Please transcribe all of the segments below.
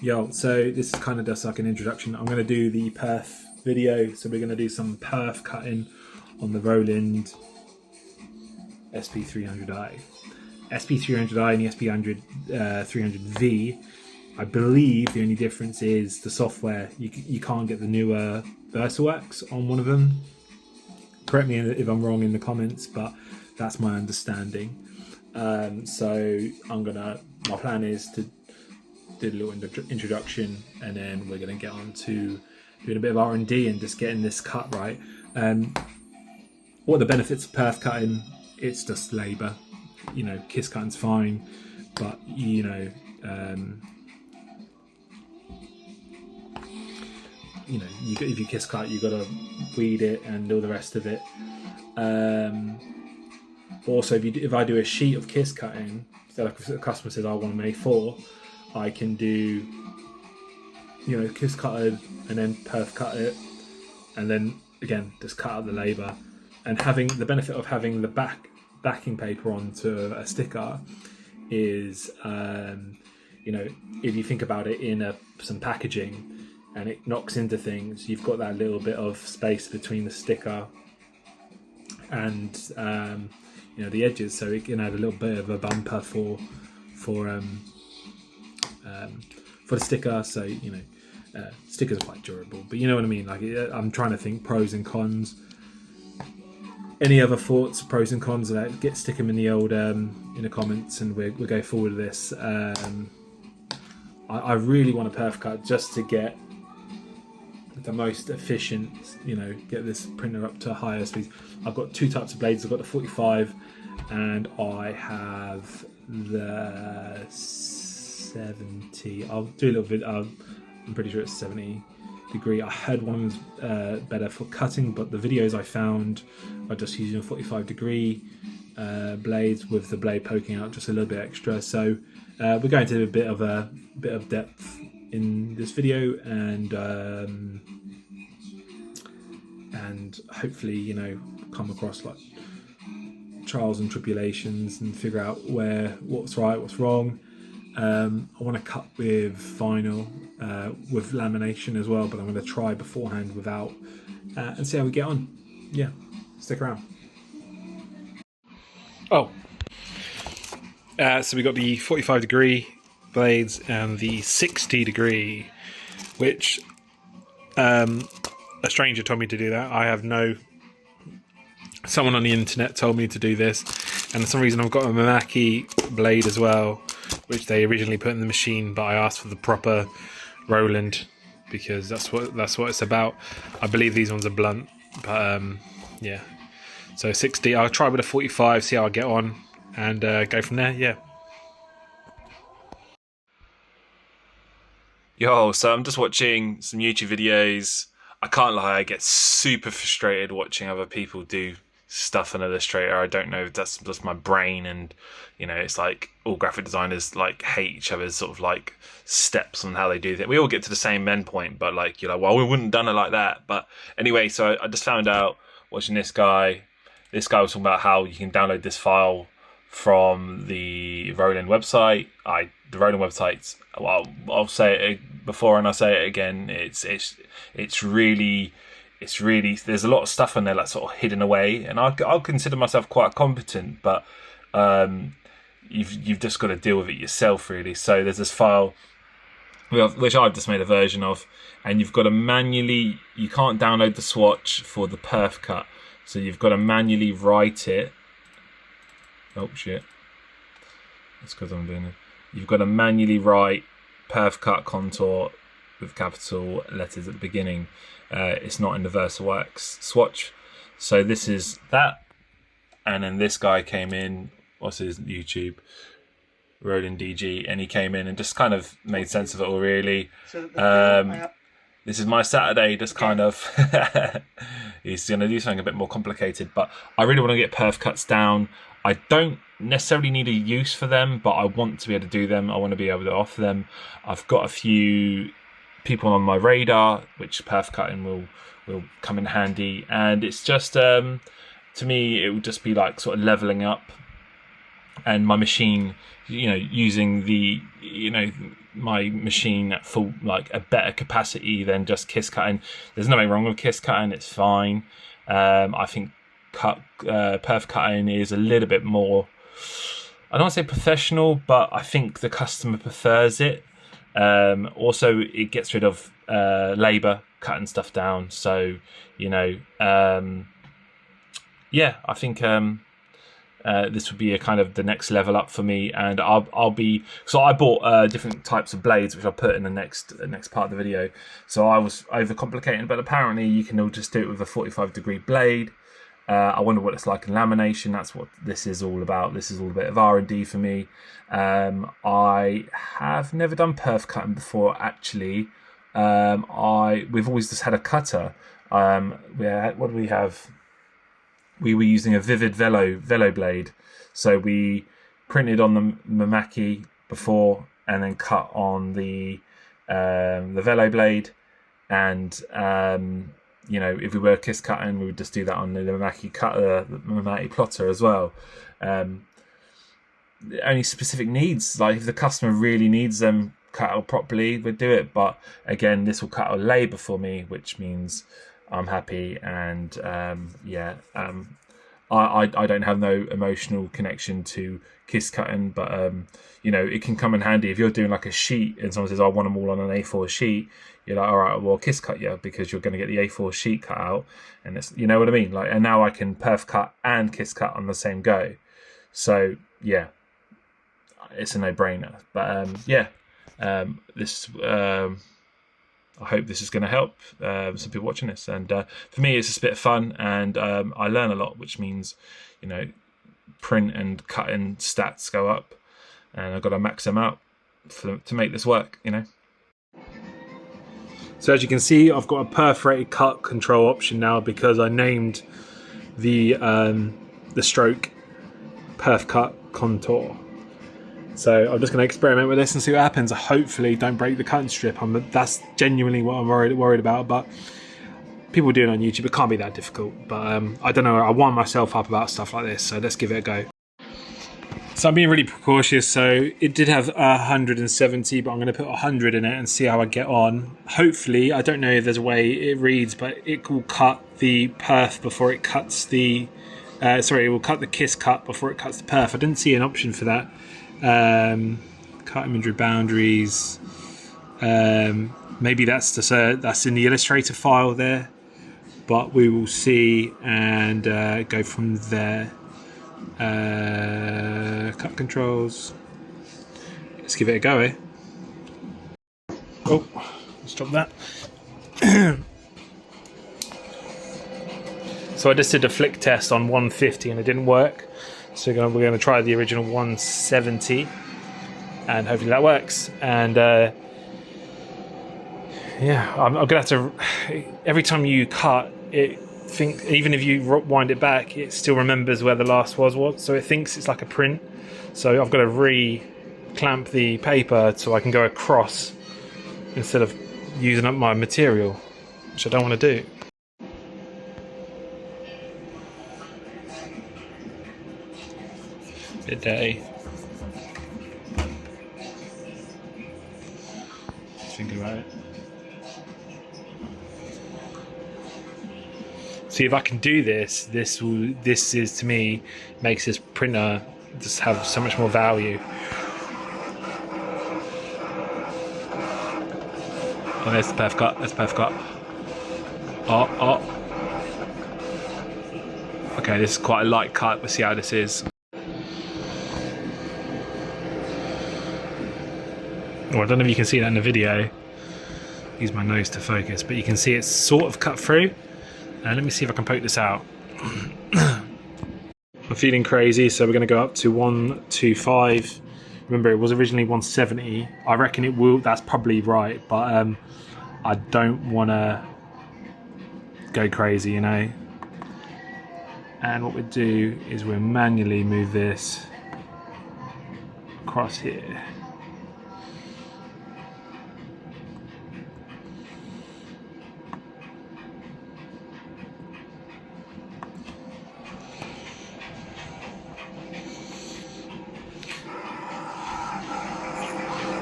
Yo, so this is kind of just like an introduction. I'm going to do the perf video. So we're going to do some perf cutting on the Roland sp300i. sp300i and the sp300v. I believe the only difference is the software. You can't get the newer VersaWorks on one of them. Correct me if I'm wrong in the comments, but that's my understanding. So my plan is to do a little introduction, and then we're going to get on to doing a bit of R&D and just getting this cut right. What are the benefits of perf cutting? It's just labour. You know, kiss cutting's fine, but if you kiss cut, you got to weed it and all the rest of it. Also, if I do a sheet of kiss cutting, so like if the customer says I want to make 4, I can do, kiss cut it and then perf cut it, and then again just cut out the labour. And having the benefit of having the backing paper onto a sticker is, if you think about it in some packaging and it knocks into things, you've got that little bit of space between the sticker and the edges, so it can add a little bit of a bumper for the sticker. So stickers are quite durable, but you know what I mean. Like, I'm trying to think pros and cons. Any other thoughts, pros and cons of that? Stick them in the old in the comments, and we'll go forward with this. I really want a perf cut just to get the most efficient, get this printer up to higher speeds. I've got 2 types of blades. I've got the 45 and I have the 70. I'll do a little bit. I'm pretty sure it's 70 degree. I heard one of them's better for cutting, but the videos I found are just using a 45 degree blades with the blade poking out just a little bit extra. So we're going to a bit of depth in this video, and hopefully come across like trials and tribulations and figure out what's right, what's wrong. I want to cut with vinyl, with lamination as well, but I'm going to try beforehand without, and see how we get on. Yeah, stick around. So we got the 45 degree blades and the 60 degree, which a stranger told me to do that. Someone on the internet told me to do this, and for some reason I've got a Mamaki blade as well, which they originally put in the machine, but I asked for the proper Roland because that's what it's about. I believe these ones are blunt, but yeah. So 60, I'll try with a 45, see how I get on, and go from there. Yeah. Yo, so I'm just watching some YouTube videos. I can't lie, I get super frustrated watching other people do stuff in Illustrator. I don't know if that's just my brain, and it's like all graphic designers like hate each other's sort of like steps on how they do things. We all get to the same end point, but like you're like, well, we wouldn't have done it like that. But anyway, so I just found out watching this guy. This guy was talking about how you can download this file from the Roland website. The Roland website's, well, I'll say it before and I'll say it again. It's really, there's a lot of stuff on there that's sort of hidden away, and I'll consider myself quite competent, but you've just got to deal with it yourself, really. So there's this file which I've just made a version of, and you've got to manually, you can't download the swatch for the perf cut, so you've got to manually write it. Oh shit, that's because I'm doing it. You've got to manually write perf cut contour with capital letters at the beginning. It's not in the VersaWorks swatch. So this is that. And then this guy came in, what's his YouTube? Roland DG, and he came in and just kind of made sense of it all, really. This is my Saturday, just kind of. He's going to do something a bit more complicated, but I really want to get perf cuts down. I don't necessarily need a use for them, but I want to be able to do them. I want to be able to offer them. I've got a few people on my radar, which perf cutting will come in handy, and it's just to me it would just be like sort of leveling up and my machine, using the, my machine at full, like a better capacity than just kiss cutting. There's nothing wrong with kiss cutting, it's fine. I think perf cutting is a little bit more, I don't want to say professional, but I think the customer prefers it. Also, it gets rid of labour cutting stuff down. So, I think this would be a kind of the next level up for me, and I'll be. So I bought different types of blades, which I'll put in the next part of the video. So I was overcomplicating, but apparently you can all just do it with a 45-degree blade. I wonder what it's like in lamination. That's what this is all about. This is all a bit of R&D for me. I have never done perf cutting before, actually. We've always just had a cutter. What do we have? We were using a Vivid Velo blade. So we printed on the Mamaki before and then cut on the Velo blade. And if we were kiss cutting, we would just do that on the Mamaki cutter, the Mamaki plotter as well. Only specific needs, like if the customer really needs them cut out properly, we'd do it. But again, this will cut out labour for me, which means I'm happy. And I don't have no emotional connection to kiss cutting, but it can come in handy if you're doing like a sheet and someone says I want them all on an A4 sheet. You're like, all right, well, kiss cut you, because you're going to get the A4 sheet cut out, and it's, you know what I mean. Like, and now I can perf cut and kiss cut on the same go. So yeah, it's a no-brainer. But this. I hope this is going to help some people watching this. And for me, it's just a bit of fun, and I learn a lot, which means, print and cutting stats go up, and I've got to max them out to make this work, So as you can see, I've got a perforated cut control option now, because I named the stroke perf cut contour. So I'm just going to experiment with this and see what happens. Hopefully don't break the cutting strip. That's genuinely what I'm worried about. But people do it on YouTube. It can't be that difficult. But I don't know. I wind myself up about stuff like this. So let's give it a go. So I'm being really precautious. So it did have 170, but I'm going to put 100 in it and see how I get on. Hopefully, I don't know if there's a way it reads, but it will cut the perf before it cuts the... it will cut the kiss cut before it cuts the perf. I didn't see an option for that. Cut imagery boundaries. Maybe that's in the Illustrator file there, but we will see and go from there. Cut controls. Let's give it a go, eh? Oh, stop that. So I just did a flick test on 150 and it didn't work. So we're going to try the original 170, and hopefully that works. And I'm going to have to. Every time you cut, even if you wind it back, it still remembers where the last was. So it thinks it's like a print. So I've got to re-clamp the paper so I can go across instead of using up my material, which I don't want to do. Bit dirty. Thinking about it. See if I can do this. This is, to me, makes this printer just have so much more value. Oh, there's the perf cut. There's the perf cut. Oh. Okay, this is quite a light cut. We'll see how this is. Well, I don't know if you can see that in the video. Use my nose to focus, but you can see it's sort of cut through. Let me see if I can poke this out. I'm feeling crazy, so we're going to go up to 125. Remember, it was originally 170. I reckon it will. That's probably right, but I don't want to go crazy, And what we do is we'll manually move this across here.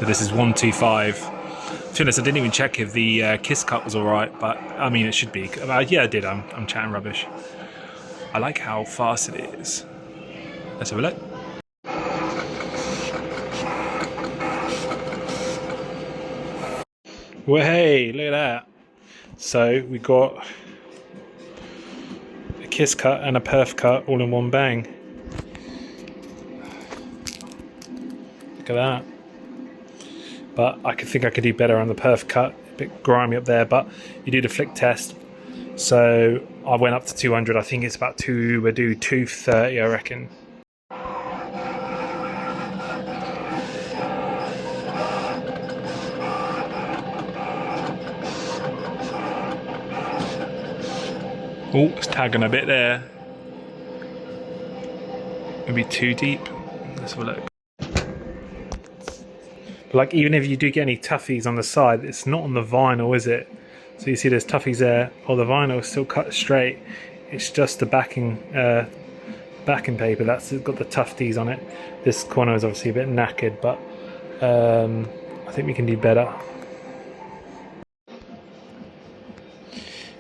So this is 125. To be honest, I didn't even check if the kiss cut was all right, but I mean it should be. Yeah, I did. I'm chatting rubbish. I like how fast it is. Let's have a look. Well, hey, look at that. So we got a kiss cut and a perf cut all in one bang. Look at that. But I think I could do better on the perf cut. A bit grimy up there, but you do the flick test. So I went up to 200. I think it's about we'll do 230, I reckon. Oh, it's tagging a bit there. Maybe too deep. Let's have a look. But like, even if you do get any toughies on the side, it's not on the vinyl, is it? So you see there's toughies there. Oh, the vinyl is still cut straight. It's just the backing paper that's got the tufties on it. This corner is obviously a bit knackered, but I think we can do better.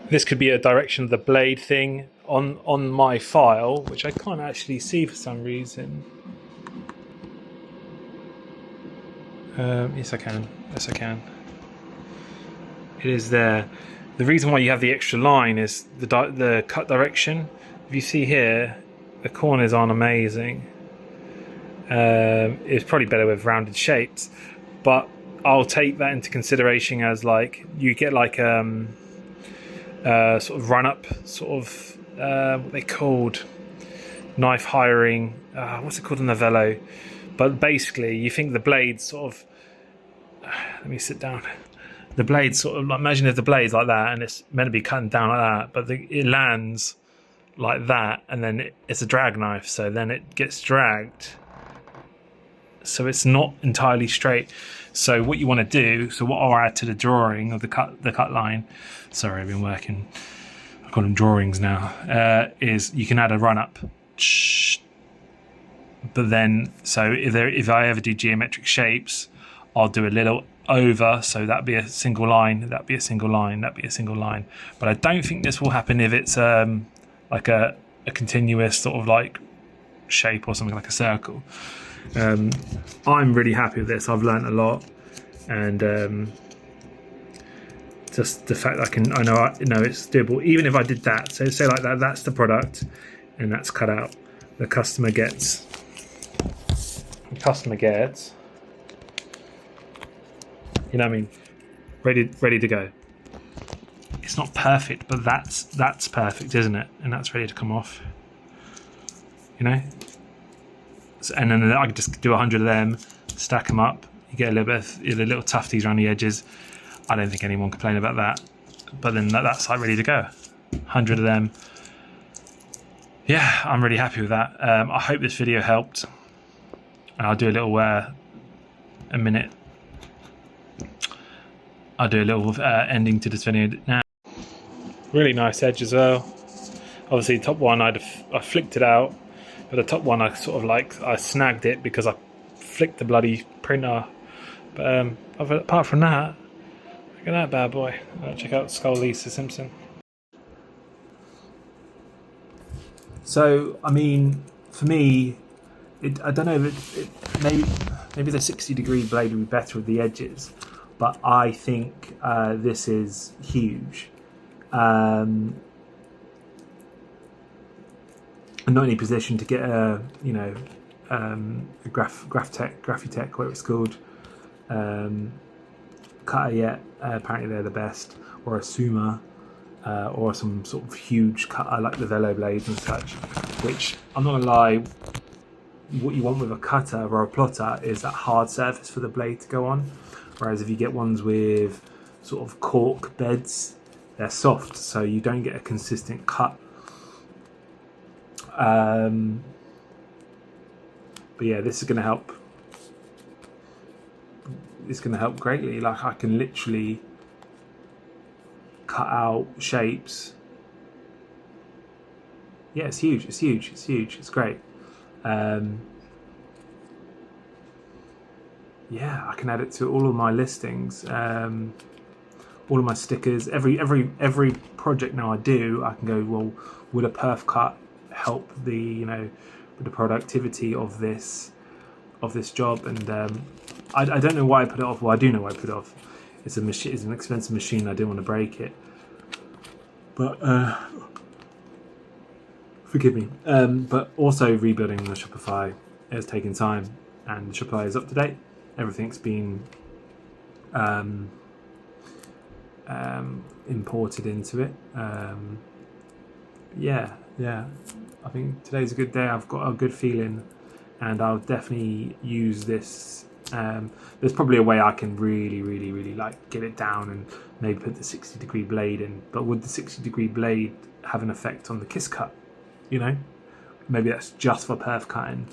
This could be a direction of the blade thing on my file, which I can't actually see for some reason. Yes, I can. Yes, I can. It is there. The reason why you have the extra line is the cut direction. If you see here, the corners aren't amazing. It's probably better with rounded shapes, but I'll take that into consideration as like you get like sort of run up, sort of what they called knife hiring. What's it called in the velo? But basically, you think the blades sort of. Let me sit down. The blade sort of like, imagine if the blade's like that and it's meant to be cutting down like that, but it lands like that, and then it's a drag knife, so then it gets dragged, so it's not entirely straight. So what you want to do, so what I'll add to the drawing of the cut line, sorry, I've been working, I call them drawings now, is you can add a run up, but then so if I ever do geometric shapes, I'll do a little over, so that'd be a single line, that'd be a single line, that'd be a single line. But I don't think this will happen if it's like a continuous sort of like shape or something like a circle. I'm really happy with this. I've learned a lot, and just the fact that I know it's doable. Even if I did that, so say like that, that's the product, and that's cut out. The customer gets. You know what I mean? Ready to go. It's not perfect, but that's perfect, isn't it? And that's ready to come off. You know? So, and then I can just do 100 of them, stack them up. You get a little tufties around the edges. I don't think anyone complain about that. But then that's like ready to go. 100 of them. Yeah, I'm really happy with that. I hope this video helped. And I'll do a little I'll do a little ending to this video now. Really nice edge as well. Obviously the top one I flicked it out, but the top one I sort of like, I snagged it because I flicked the bloody printer. But apart from that, look at that bad boy. Check out Skull Lisa Simpson. So I mean, for me, I don't know if maybe the 60-degree blade would be better with the edges. But I think this is huge. I'm not in any position to get a Graphitech, whatever it's called, cutter yet. Apparently they're the best, or a Suma, or some sort of huge cutter like the Velo blades and such. Which I'm not gonna lie, what you want with a cutter or a plotter is that hard surface for the blade to go on. Whereas if you get ones with sort of cork beds, they're soft, so you don't get a consistent cut. But yeah, this is going to help. It's going to help greatly. Like, I can literally cut out shapes. Yeah, it's huge. It's huge. It's huge. It's great. yeah, I can add it to all of my listings, all of my stickers. Every project now I do, I can go, well, would a perf cut help the with the productivity of this job? And I don't know why I put it off. Well, I do know why I put it off. It's a machine. It's an expensive machine. I didn't want to break it, but forgive me. But also rebuilding the Shopify has taken time, and the Shopify is up to date. Everything's been imported into it. Yeah. I think today's a good day. I've got a good feeling, and I'll definitely use this. There's probably a way I can really like get it down and maybe put the 60-degree blade in. But would the 60-degree blade have an effect on the kiss cut? Maybe that's just for perf cutting.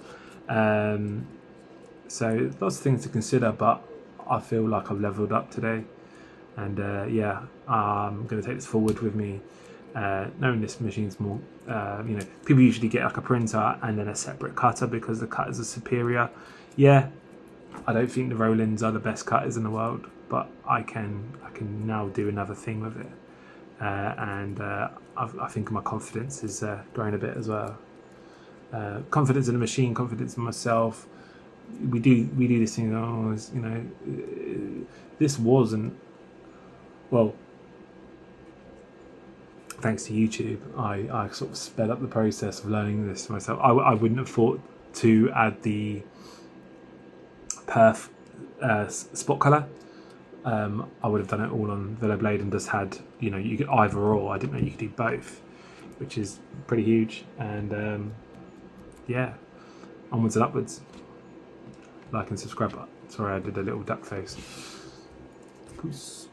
So lots of things to consider, but I feel like I've leveled up today, and I'm going to take this forward with me. Knowing this machine's more, people usually get like a printer and then a separate cutter because the cutters are superior. Yeah, I don't think the Rolands are the best cutters in the world, but I can now do another thing with it, and I think my confidence is growing a bit as well. Confidence in the machine, confidence in myself. We do this thing. This wasn't well. Thanks to YouTube, I sort of sped up the process of learning this myself. I wouldn't have thought to add the perf spot colour. I would have done it all on Veloblade and just had, you could either or. I didn't know you could do both, which is pretty huge. And onwards and upwards. Like and subscribe. Sorry, I did a little duck face. Peace.